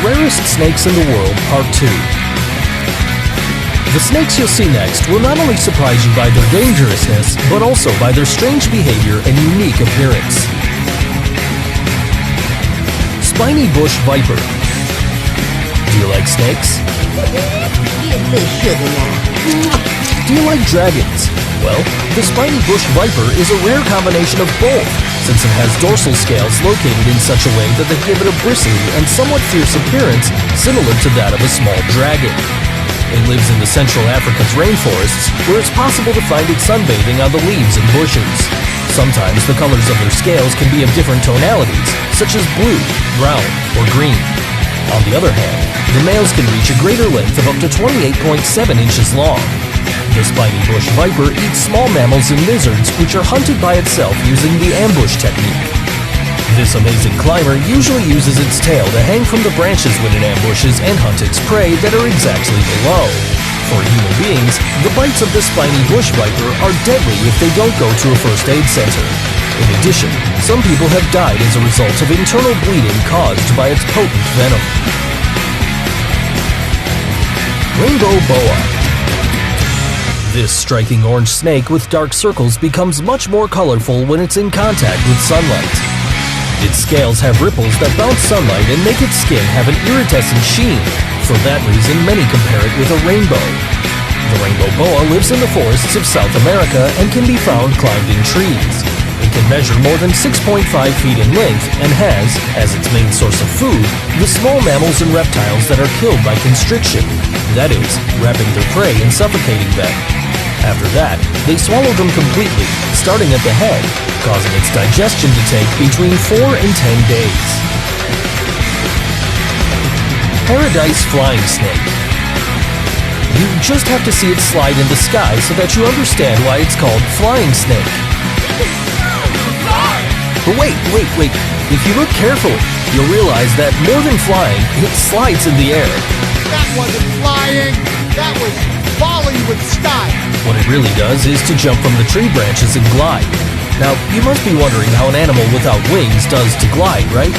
Rarest Snakes in the World, Part 2. The snakes you'll see next will not only surprise you by their dangerousness, but also by their strange behavior and unique appearance. Spiny Bush Viper. Do you like snakes? Do you like dragons? Well, the spiny bush viper is a rare combination of both, since it has dorsal scales located in such a way that they give it a bristly and somewhat fierce appearance similar to that of a small dragon. It lives in the Central Africa's rainforests, where it's possible to find it sunbathing on the leaves and bushes. Sometimes the colors of their scales can be of different tonalities, such as blue, brown, or green. On the other hand, the males can reach a greater length of up to 28.7 inches long. The spiny bush viper eats small mammals and lizards, which are hunted by itself using the ambush technique. This amazing climber usually uses its tail to hang from the branches when it ambushes and hunt its prey that are exactly below. For human beings, the bites of the spiny bush viper are deadly if they don't go to a first aid center. In addition, some people have died as a result of internal bleeding caused by its potent venom. Rainbow boa. This striking orange snake with dark circles becomes much more colorful when it's in contact with sunlight. Its scales have ripples that bounce sunlight and make its skin have an iridescent sheen. For that reason, many compare it with a rainbow. The rainbow boa lives in the forests of South America and can be found climbed in trees. It can measure more than 6.5 feet in length and has, as its main source of food, the small mammals and reptiles that are killed by constriction, that is, wrapping their prey and suffocating them. After that, they swallow them completely, starting at the head, causing its digestion to take between 4 and 10 days. Paradise Flying Snake. You just have to see it slide in the sky so that you understand why it's called flying snake. But wait. If you look carefully, you'll realize that more than flying, it slides in the air. That wasn't flying, that was falling with style. What it really does is to jump from the tree branches and glide. Now, you must be wondering how an animal without wings does to glide, right?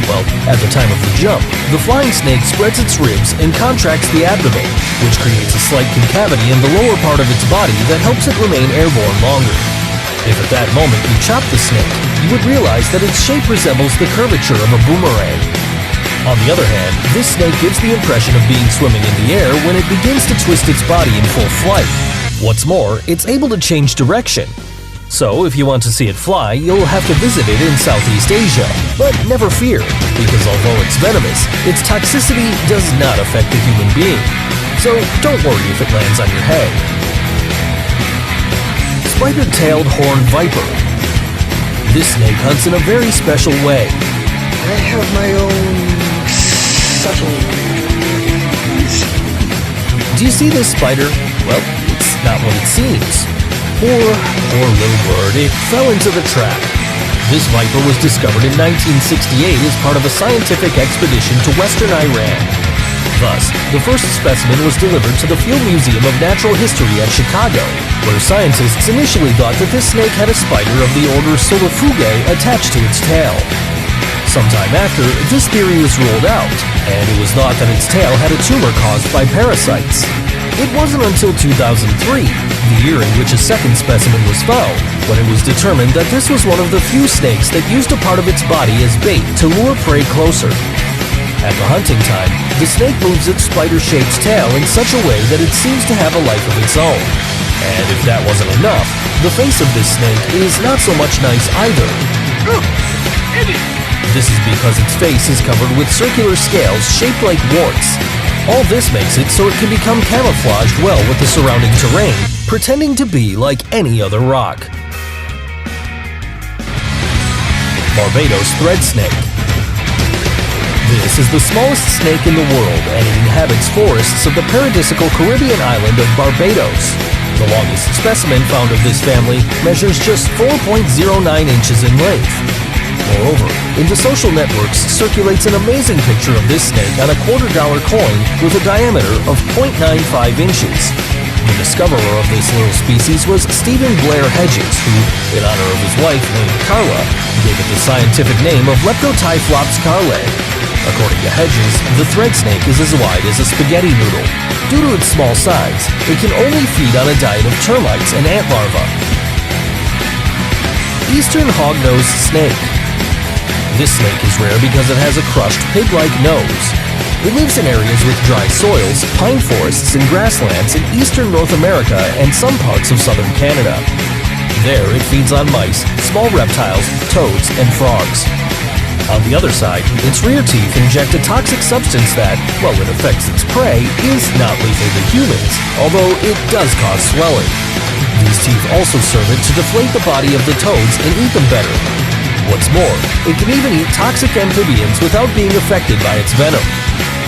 Well, at the time of the jump, the flying snake spreads its ribs and contracts the abdomen, which creates a slight concavity in the lower part of its body that helps it remain airborne longer. If at that moment you chop the snake, you would realize that its shape resembles the curvature of a boomerang. On the other hand, this snake gives the impression of being swimming in the air when it begins to twist its body in full flight. What's more, it's able to change direction. So, if you want to see it fly, you'll have to visit it in Southeast Asia. But never fear, because although it's venomous, its toxicity does not affect the human being. So, don't worry if it lands on your head. Spider-tailed horned viper. This snake hunts in a very special way. I have my own subtle ways. Do you see this spider? Well, it's not what it seems. Poor little bird, it fell into the trap. This viper was discovered in 1968 as part of a scientific expedition to western Iran. Thus, the first specimen was delivered to the Field Museum of Natural History at Chicago, where scientists initially thought that this snake had a spider of the order Solifugae attached to its tail. Sometime after, this theory was ruled out, and it was thought that its tail had a tumor caused by parasites. It wasn't until 2003, the year in which a second specimen was found, when it was determined that this was one of the few snakes that used a part of its body as bait to lure prey closer. At the hunting time, the snake moves its spider-shaped tail in such a way that it seems to have a life of its own. And if that wasn't enough, the face of this snake is not so much nice either. This is because its face is covered with circular scales shaped like warts. All this makes it so it can become camouflaged well with the surrounding terrain, pretending to be like any other rock. Barbados thread snake. This is the smallest snake in the world, and it inhabits forests of the paradisiacal Caribbean island of Barbados. The longest specimen found of this family measures just 4.09 inches in length. Moreover, in the social networks circulates an amazing picture of this snake on a $quarter coin with a diameter of 0.95 inches. The discoverer of this little species was Stephen Blair Hedges, who, in honor of his wife named Carla, gave it the scientific name of Leptotyphlops carle. According to Hedges, the thread snake is as wide as a spaghetti noodle. Due to its small size, it can only feed on a diet of termites and ant larvae. Eastern hognose snake. This snake is rare because it has a crushed pig-like nose. It lives in areas with dry soils, pine forests, and grasslands in eastern North America and some parts of southern Canada. There, it feeds on mice, small reptiles, toads, and frogs. On the other side, its rear teeth inject a toxic substance that, while it affects its prey, is not lethal to humans, although it does cause swelling. These teeth also serve it to deflate the body of the toads and eat them better. What's more, it can even eat toxic amphibians without being affected by its venom.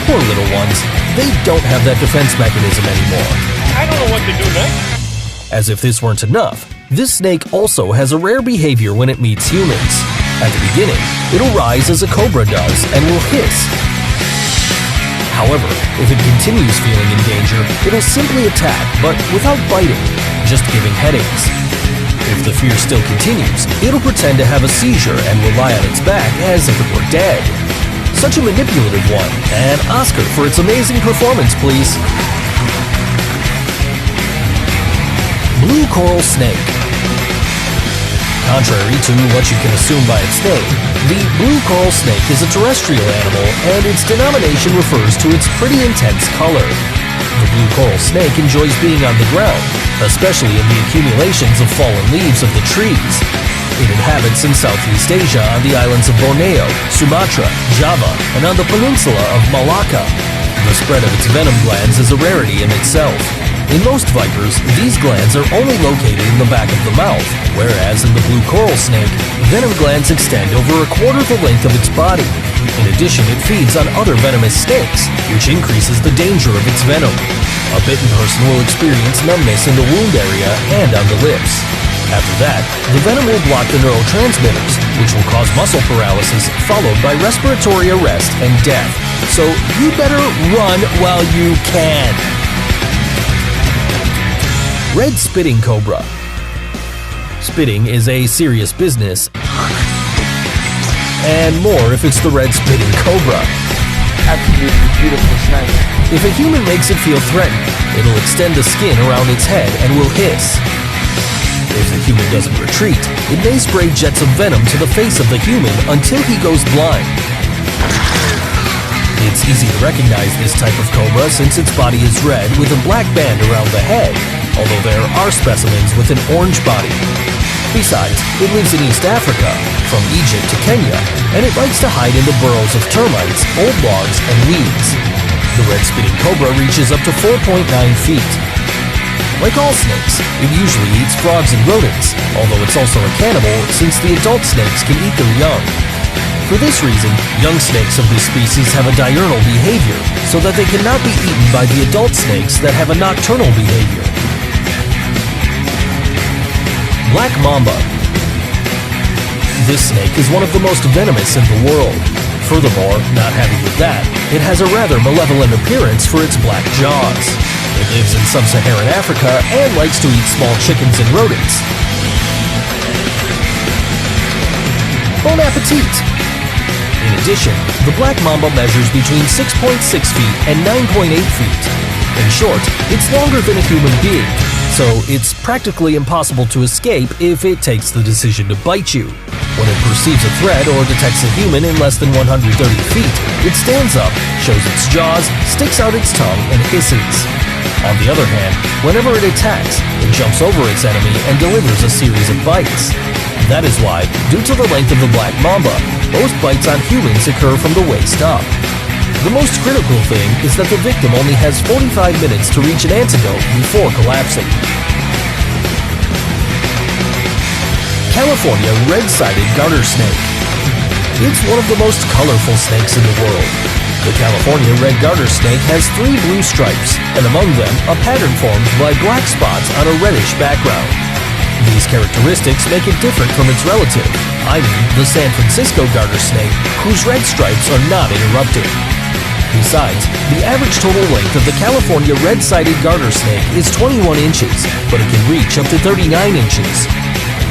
Poor little ones, they don't have that defense mechanism anymore. I don't know what to do next. As if this weren't enough, this snake also has a rare behavior when it meets humans. At the beginning, it'll rise as a cobra does and will hiss. However, if it continues feeling in danger, it'll simply attack, but without biting, just giving headaches. If the fear still continues, it'll pretend to have a seizure and will lie on its back as if it were dead. Such a manipulative one. An Oscar for its amazing performance, please. Blue coral snake. Contrary to what you can assume by its name, the blue coral snake is a terrestrial animal, and its denomination refers to its pretty intense color. The blue coral snake enjoys being on the ground, especially in the accumulations of fallen leaves of the trees. It inhabits in Southeast Asia on the islands of Borneo, Sumatra, Java, and on the peninsula of Malacca. The spread of its venom glands is a rarity in itself. In most vipers, these glands are only located in the back of the mouth, whereas in the blue coral snake, venom glands extend over a quarter the length of its body. In addition, it feeds on other venomous snakes, which increases the danger of its venom. A bitten person will experience numbness in the wound area and on the lips. After that, the venom will block the neurotransmitters, which will cause muscle paralysis followed by respiratory arrest and death. So you better run while you can. Red spitting cobra. Spitting is a serious business, and more if it's the red spitting cobra. Absolutely beautiful snake. If a human makes it feel threatened, it'll extend the skin around its head and will hiss. If the human doesn't retreat, it may spray jets of venom to the face of the human until he goes blind. It's easy to recognize this type of cobra since its body is red with a black band around the head, although there are specimens with an orange body. Besides, it lives in East Africa, from Egypt to Kenya, and it likes to hide in the burrows of termites, old logs, and weeds. The red spitting cobra reaches up to 4.9 feet. Like all snakes, it usually eats frogs and rodents, although it's also a cannibal since the adult snakes can eat their young. For this reason, young snakes of this species have a diurnal behavior, so that they cannot be eaten by the adult snakes that have a nocturnal behavior. Black mamba. This snake is one of the most venomous in the world. Furthermore, not happy with that, it has a rather malevolent appearance for its black jaws. It lives in sub-Saharan Africa and likes to eat small chickens and rodents. Bon appetit! In addition, the black mamba measures between 6.6 feet and 9.8 feet. In short, it's longer than a human being, so it's practically impossible to escape if it takes the decision to bite you. When it perceives a threat or detects a human in less than 130 feet, it stands up, shows its jaws, sticks out its tongue, and hisses. On the other hand, whenever it attacks, it jumps over its enemy and delivers a series of bites. That is why, due to the length of the black mamba, most bites on humans occur from the waist up. The most critical thing is that the victim only has 45 minutes to reach an antidote before collapsing. California red-sided garter snake. It's one of the most colorful snakes in the world. The California red garter snake has 3 blue stripes, and among them a pattern formed by black spots on a reddish background. These characteristics make it different from its relative, I mean the San Francisco garter snake, whose red stripes are not interrupted. Besides, the average total length of the California red-sided garter snake is 21 inches, but it can reach up to 39 inches.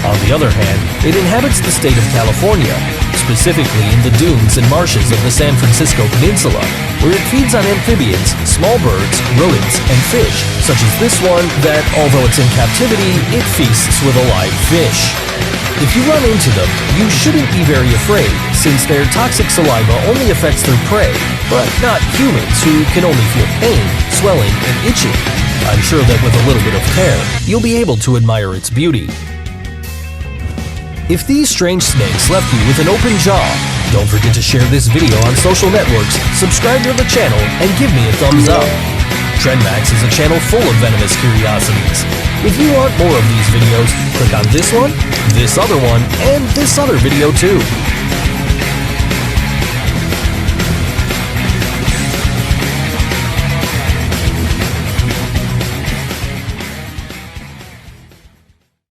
On the other hand, it inhabits the state of California, specifically in the dunes and marshes of the San Francisco Peninsula, where it feeds on amphibians, small birds, rodents, and fish, such as this one that, although it's in captivity, it feasts with a live fish. If you run into them, you shouldn't be very afraid, since their toxic saliva only affects their prey, but not humans who can only feel pain, swelling, and itching. I'm sure that with a little bit of care, you'll be able to admire its beauty. If these strange snakes left you with an open jaw, don't forget to share this video on social networks, subscribe to the channel, and give me a thumbs up. TrendMax is a channel full of venomous curiosities. If you want more of these videos, click on this one, this other one, and this other video too.